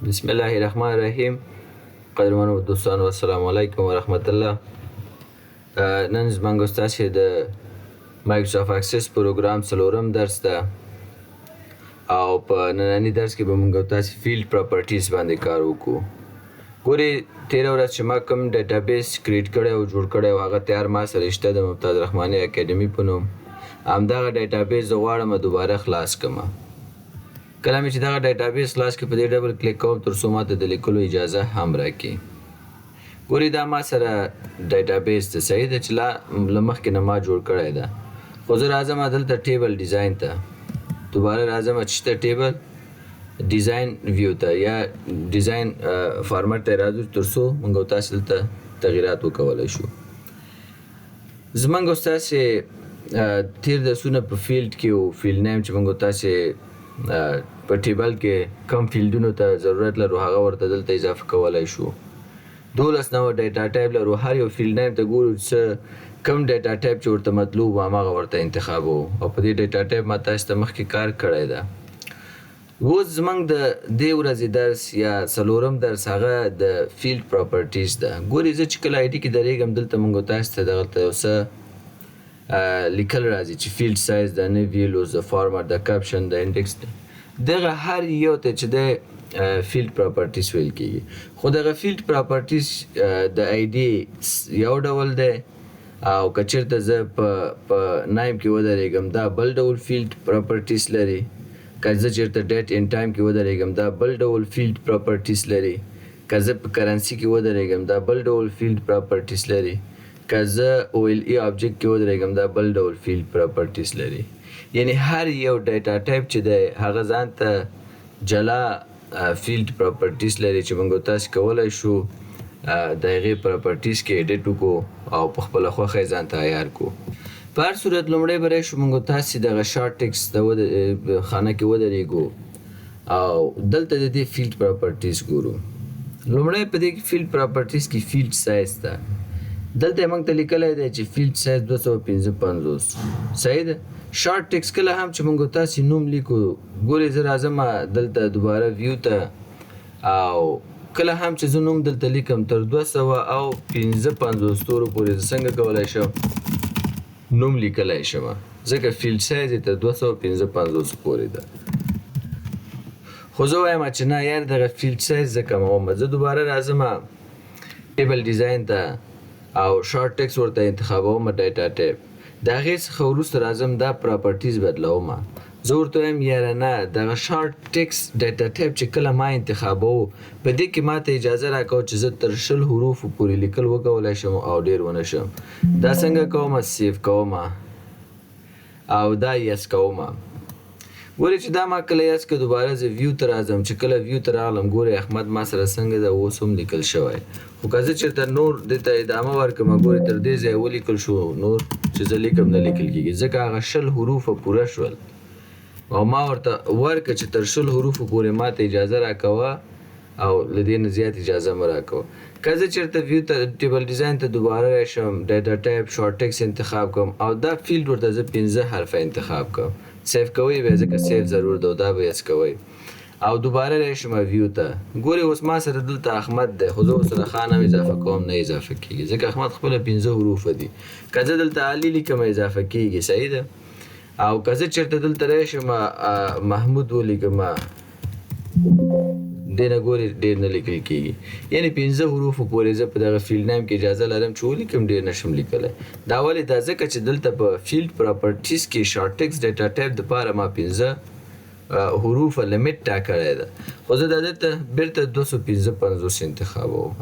بسم الله الرحمن الرحیم. قدرمنو دوستانو، السلام علیکم و رحمت الله. نن زموږ ستاسو د مایکروسافت اکسس پروګرام څلورم درس ده او په نننی درس کې به موږ تاسو فیلډ پراپرټیز باندې کار وکړو. ګوري تیره ورځ چې ما کوم ډیټابیس کریټ کړی او جوړ کړی او هغه تیار ما سره شته د ممتاز رحماني اکیډمي په نوم. همدغه ډیټابیس زه غواړم دوباره خلاص کړم. کله مې چې دغه ډیټابیس خلاص کړ په دې ډبل کلیک کوم تر څو ماته د لیکلو اجازه هم راکړي. ګوري دا ما سره ډیټابیس ته صحیح ده چې له مخکې نه ما جوړ کړی ده، خو زه راځم دلته ټیبل ډیزاین ته، دوباره راځم چې ټیبل ډیزاین ویو ته یا ډیزاین فارمټ ته راځو تر څو موږ تاسو دلته تغییرات وکولای شو. زموږ تاسو تیر درسونه په فیلډ کې او فیلډ نیم چې موږ تاسو په ټیبل کې کم فیلډونو ته ضرورت لرو هغه ورته دلته اضافه کولای شو. 12 نوع ډیټا ټایپ لرو، هر یو فیلډ نیم ته ګورو چې کم ډیټا ټایپ چې ورته مطلوب و هغه ورته انتخابو او په دې ډیټا ټایپ ما تاسو ته مخکې کار کړی ده. اوس زموږ د دې ورځې درس یا څلورم درس هغه د فیلډ پراپرټیز ده. ګوري زه چې کله آی ډي کې درېږم دلته موږ تاسو ته دغلته یو څه لیکل راځي چې فیلډ سایز د نه ویلوز د فارمټ د کپشن د انډیکس دغه هر یو ته چې د فیلډ پراپرټیز ویل کیږي. خو دغه فیلډ پراپرټیز د آی ډي یو ډول دی او که چېرته زه په نایم کې ودرېږم دا بل ډول فیلډ پراپرټیز لري. که زه چېرته ډیټ ان ټایم کې ودرېږم دا بل ډول فیلډ پراپرټیز لري. که زه په کرنسي کې ودرېږم دا بل ډول فیلډ پراپرټیز لري. که زه او ال ای آبجیکټ کې ودرېږم دا بل ډول فیلډ پراپرټیز لري. یعنی هر یو ډیټا ټایپ چې دی هغه ځان ته جلا فیلډ پراپرټیز لري چې موږ تاسو کولی شو د هغې پراپرټیز کې ایډیټ وکړو او په خپله خوښه یې ځان ته عیار کړو. په هر صورت لومړی به راشو موږ تاسې دغه شارټ ټکس د خانه کې ودرېږو او دلته د دې فیلډ پراپرټیز ګورو. لومړی په دې فیلډ پراپرټیز کې فیلډ سایز ده. دلته موږ ته لیکلی دی چې فیلډ سایز 255 صحیح ده. شارټ ټکس کله هم چې موږ تاسې نوم لیکو ګورې زه راځم دلته دوباره ویو ته او کله هم چې زه نوم دلته لیکم تر 255 ستورو پورې زه څنګه کولی شم نوم لیکلی شم ځکه فیلډ سایز یې تر 255 پورې ده. خو زه وایم چې نه یار دغه فیلډ سایز زه کموم. زه دوباره راځم ټیبل ډیزاین ته او شارټ ټکس ورته انتخابوم ډیټا ټایپ. د هغې څخه وروسته راځم دا پراپرټیز بدلوم. زه ورته وایم یاره نه دغه شارټ ټکس ډیټا ټایپ چې کله ما انتخابوو په دې کې ماته اجازه راکوه چې زه تر 20 حروفو پورې لیکل وکولی شم او ډېر ونه شم. دا څنګه کوم؟ سیف کوم او دا یس کوم. ګورې چې دا ما کله یس که دوباره زه ویو ته راځم چې کله ویو ته راغلم ګورې احمد ما سره څنګه ده اوس هم لیکل شوی. خو که زه چېرته نور دې ته ادامه ورکړم ګورې تر دې ځایه ولیکل شو نور چې زه لیکم نه لیکل کېږي ځکه هغه 20 حروفه پوره شول او ما ورته ورکړه چې تر 20 حروفو پورې ما ته اجازه راکوه او له دې نه زیات اجازه مه راکوه. که زه چېرته ویو ته ټیبل ډیزاین ته دوباره راشم ډیټا ټایپ شارټ ټکس انتخاب کوم او دا فیلډ ورته زه 15 حرفه انتخاب کوم. سیف کوئ بیا ځکه سیف ضرور ده او دا به یس کوئ او دوباره راشم ویو ته ګورې اوس ما سره دلته احمد دی خو زه ورسره خان هم اضافه کوم نه اضافه کېږي ځکه احمد خپله 15 حروفه دي. که زه دلته علي لیکم اضافه کېږي صحیح ده. او که زه چېرته دلته راشم محمود ولیکم دې نه ګورې ډېر نه لیکل کېږي. یعنې 15 حروفو پورې زه په دغه فیلډ نیم کې اجازه لرم چې ولیکم ډېر نشم لیکلی. دا ولې دا ځکه چې دلته په فیلډ پراپرټیز کې شارټ ټکس ډیټا ټایپ دپاره ما 15 حروفه لیمیټ ټاکلی ده خو زه دا دلته بیرته 255 انتخابوم.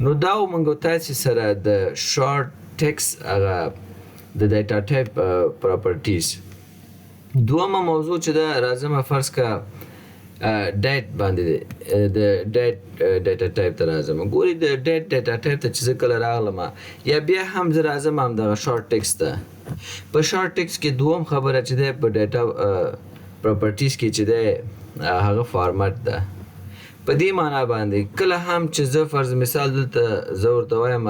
نو دا و موږ تاسې سره د شارټ ټکس هغه د ډیټا ټایپ پراپرټیز. دومه موضوع چې ده راځم فرض که ډیټ باندې د ډیټ ډیټا ټایپ ته راځم. ګورې د ډیټ ډیټا ټایپ ته چې زه کله راغلم یا بیا هم زه راځم همدغه شارټ ټکس ته. په شارټ ټکس کې دوم خبره چې دی په ډیټا پراپرټیز کې چې دی هغه فارمټ ده. په دې معنا باندې کله هم چې زه فرض مثال دلته زه ورته وایم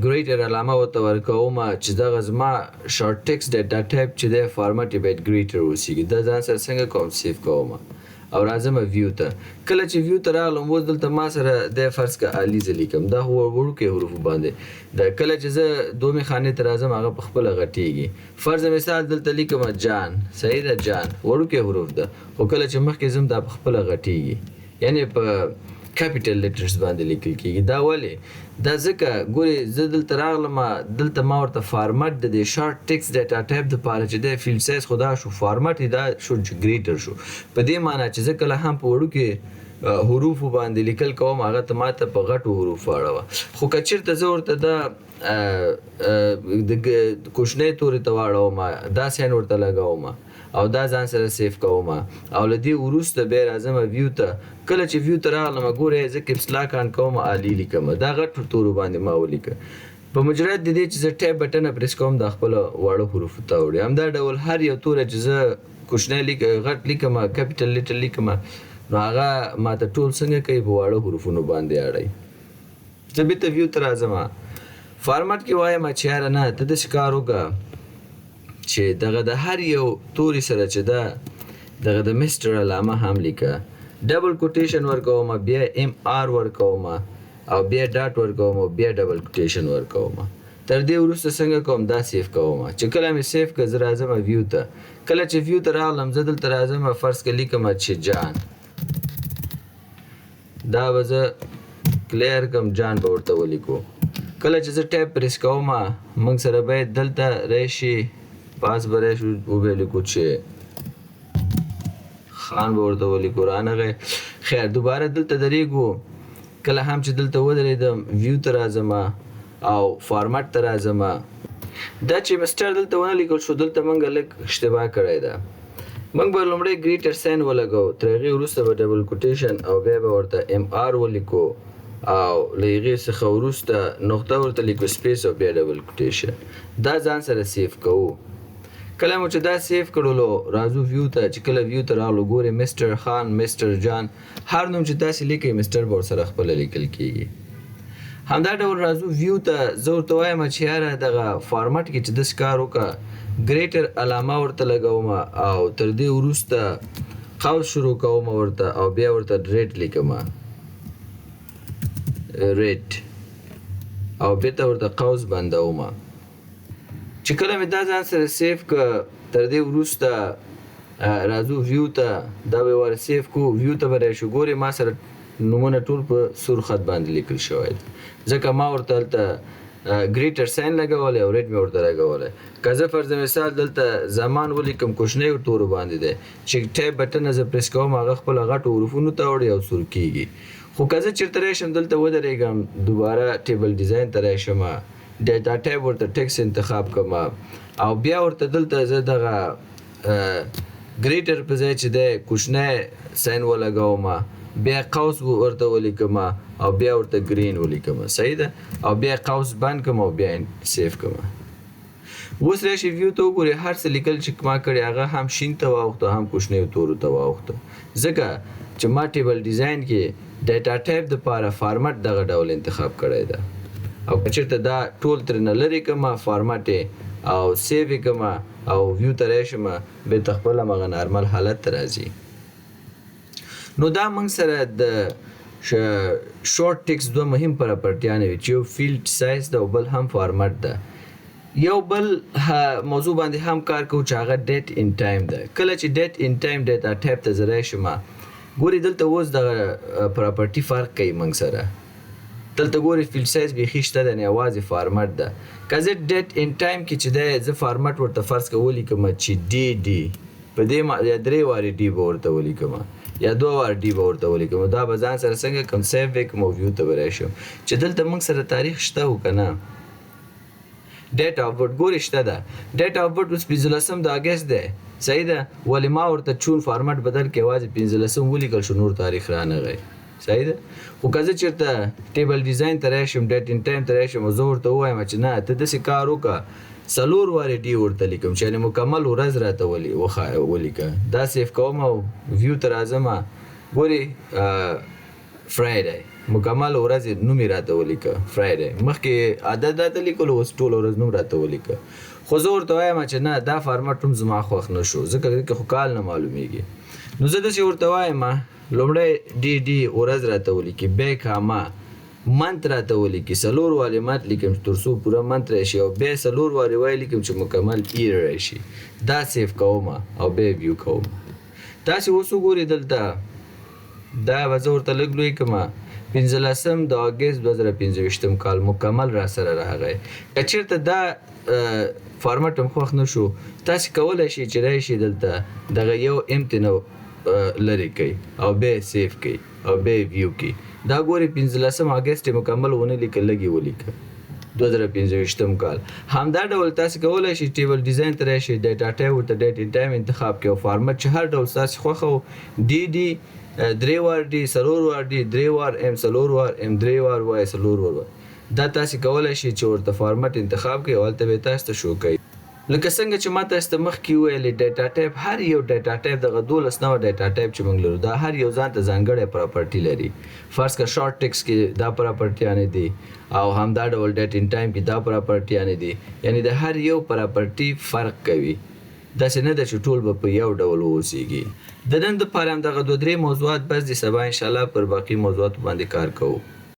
ګریټر علامه ورته ورکوم چې دغه زما شارټ ټکس ډیټا ټایپ چې دی فارمټ یې باید ګریټر اوسیږي. دا ځان سره څنګه کوم؟ سیف کوم او راځم ویو ته. کله چې ویو ته راغلم اوس دلته ما سره د فرض که الیزه لیکم دا وړوکې حروفو باندې د کله چې زه دومې خانې ته راځم هغه په خپله غټېږي. فرض مثال دلته لیکم جان، صحیح ده، جان وړوکې حروف ده، خو کله چې مخکې ځم دا په خپله غټېږي، یعنی په کیپیټل لیټرز باندې لیکل کېږي. دا ولې؟ دا ځکه ګورې زه دلته راغلم دلته ما ورته فارمټ د دې شارټ ټیکس ډیټا ټایپ دپاره چې دی فیلډ سایز خو دا شو، فارمټ یې دا شو چې ګریټر شو، په دې معنا چې زه کله هم په وړوکې حروفو باندې لیکل کوم هغه ته ما ته په غټو حروفو اړوه. خو که چېرته زه ورته دا د کوچنۍ تورې ته واړوم، دا ساین ورته لګوم او دا ځان سره سیف کوم او له دې وروسته بیا راځم ویو ته. کله چې ویو ته راغلم ګورئ زه کپس لاک آن کوم، الي لیکم، دا غټو تورو باندې ما ولیکه. په مجرد د دې چې زه ټیپ بټنه پریس کوم دا خپله واړه حروفو ته وړي. همدا ډول هر یو توری چې زه کوچنی غټ لیکم کیپیټل لیټر لیکم نو هغه ماته ټول څنګه کوي په واړه حروفونو باندې اړوي. زه بېرته ویو ته راځم، فارمټ کې وایم چې یاره نه ته داسې کار وکړه چې دغه د هر یو توري سره چې ده دغه د مسټر علامه هم لیکه، ډبل کوټیشن ورکوم، بیا ام آر ورکوم او بیا ډاټ ورکوم او بیا ډبل کوټیشن ورکوم. تر دې وروسته څنګه کوم دا سیف کوم. چې کله مې سیف کړه زه راځم ویو ته. کله چې ویو ته راغلم زه دلته راځم فرض که لیکم چې جان، دا به زه کلیر کم جان به ورته ولیکو. کله چې زه ټیپ پریس کوم موږ سره باید دلته راشي پاس به راشو وبه لیکو چې خان به ورته ولیکو رانغی. خیر دوباره دلته درېږو. کله هم چې دلته ودرېدم ویو ته راځم او فارمټ ته راځم. دا چې مسټر دلته ونه لیکل شو دلته موږ لږ اشتباه کړی ده. موږ به لومړی ګریټر ساین ولګو، تر هغې وروسته به ډبل کوټیشن او بیا به ورته ام آر ولیکو او له هغې څخه وروسته نقطه ورته لیکو سپیس او بیا ډبل کوټیشن. دا ځان سره سیف کوو. کله مو چې دا سیف کړلو راځو ویو ته. چې کله ویو ته راغلو ګورئ مسټر خان، مسټر جان، هر نوم چې تاسې لیکئ مسټر به ورسره خپله لیکل کېږي. همدا ډول راځو ویو ته. زه ورته وایم چې یاره دغه فارمټ کې چې داسې کار وکړه ګریټر علامه ورته لګوم او تر دې وروسته قوس شروع کوم ورته او بیا ورته ریټ لیکم، ریټ او بیرته ورته قوس بندوم. چې کله مې دا ځان سره سیف که تر دې وروسته راځو ویو ته. دا به ور سیف کو، ویو ته به راشو. ګورې ما سره نومونه ټول په سور خط باندې لیکل شوی دی ځکه ما ورته هلته ګریټر ساین لګولی او ریټ مې ورته لګولی. که زه فرض مثال دلته زمان ولیکم کوچنیو تورو باندې دی چې ټیپ بټنه زه پریس کوم هغه خپله غټو حروفونو ته وړي او سور کېږي. خو که زه چېرته راشم دلته ودرېږم دوباره ټیبل ډیزاین ته راشم ډیټا ټایپ ورته ټیکس انتخاب کوم او بیا ورته دلته زه دغه ګریټر په ځای چې دی کوچنی ساین ولګوم، بیا قوس ورته ولیکم او بیا ورته ګرین ولیکم، صحیح ده، او بیا قوس بند کوم او بیا سیف کوم. اوس راشي ویو ته وګورئ هر څه لیکل چې ما کړي هغه هم شین ته واوښته هم کوچنیو تورو ته واوښته ځکه چې ما ټیبل ډیزاین کې ډیټا ټایپ دپاره فارمټ دغه ډول انتخاب کړی ده. او که چېرته دا ټول ترېنه لرې کړم فارمټ او سیف یې کړم او ویو ته راشم بېرته خپل همغه نارمل حالت ته راځي. نو دا موږ سره د شورټ ټیکس دوه مهم پراپرټیانې وي چې یو فیلډ سایز ده او بل هم فارمټ ده. یو بل موضوع باندې هم کار کوو چې هغه ډیټ ان ټایم ده. کله چې ډیټ ان ټایم ډیټا ټایپ ته زه راشم ګورئ دلته اوس دغه پراپرټي فرق کوي موږ سره. دلته ګورئ فیلډ سایز بیخي شته ده نه یوازې فارمټ ده. که زه ډیټ ان ټایم کې چې دی زه فارمټ ورته فرض که ولیکم چې ډي ډي په دې یا درې وارې ډي به ورته ولیکم یا دوه وار ډي به ورته ولیکم. دا به ځان سره څنګه کوم سیف به کوم او ویو ته به راشم چې دلته موږ سره تاریخ شته و که نه. ډیټ آف برث ګورئ شته ده. ډیټ آف برث اوس 15 د اګست دی، صحیح ده، ولې ما ورته چون فارمټ بدل کې یوازې 15 ولیکل شو نور تاریخ رانغی، صحیح ده. خو که زه چېرته ټیبل ډیزاین ته راشم ډیټ ان ټایم ته راشم او زه ورته ووایم چې نه ته داسې کار وکړه 4 وارې ډي ورته لیکم چې یعنې مکمل ورځ راته ولیکه. دا سیف کوم او ویو ته راځم ګورئ فرایډی مکمل ورځ نوم یې راته ولیکه فرایډی. مخکې عادت راته لیکلو اوس ټول ورځ نوم راته ولیکه. خو زه ورته وایم چې نه دا فارمټ هم زما خوښ نه شو ځکه کې خو کال نه معلومیږي. نو زه داسې ورته وایم لومړی ډي ډي ورځ راته ولیکي بیا کاما منت راته ولیکي 4 وارې مات لیکم تر څو پوره منت راشي او بیا 4 وارې وای لیکم چې مکمل ایر راشي دا سیف کوم او بیا ویو کوم تاسې اوس وګورئ دلته دا به زه ورته لږ لوی کړم 15 د اګست 2025 کال مکمل را سره راغی که چېرته دا فارمټ هم خوښ نه شو تاسې کولی شئ چې راشئ دلته دغه یو امتنو لرې کوي او بیا سیف کوي او بیا ویو کوي دا ګوري 15 اګست مکمل ونه لیکه لګي ولیکه 2025 کال همدا ډول تاسو کولای شئ ټیبل ډیزاین ته راشئ ډیټا ټایپ ورته ډیټا ټایپ انتخاب کړئ او فارمټ چې هر ډول تاسو خوښو ډي ډي 3 وار ډي 4 وار ډي 3 وار ام 4 وار ام 3 وار وای 4 وار دا تاسو کولای شئ چې ورته فارمټ انتخاب کړئ او هلته به تاسو ته شو کوي لکه څنګه چې ما تاسو ته مخکې ویلې ډیټا ټایپ هر یو ډیټا ټایپ دغه 12 نوع ډیټا ټایپ چې موږ لرو دا هر یو ځان ته ځانګړی پراپرټي لري فرض کړه شارټ ټیکسټ کې دا پراپرټیانې دي او همدا ډول ډیټ ان ټایم کې دا پراپرټیانې دي یعنی د هر یو پراپرټي فرق کوي داسې نه ده چې ټول به په یو ډول اوسیږي د نن دپاره همدغه 2-3 موضوعات بس دي سبا انشاءالله پر باقي موضوعاتو باندې کار کوو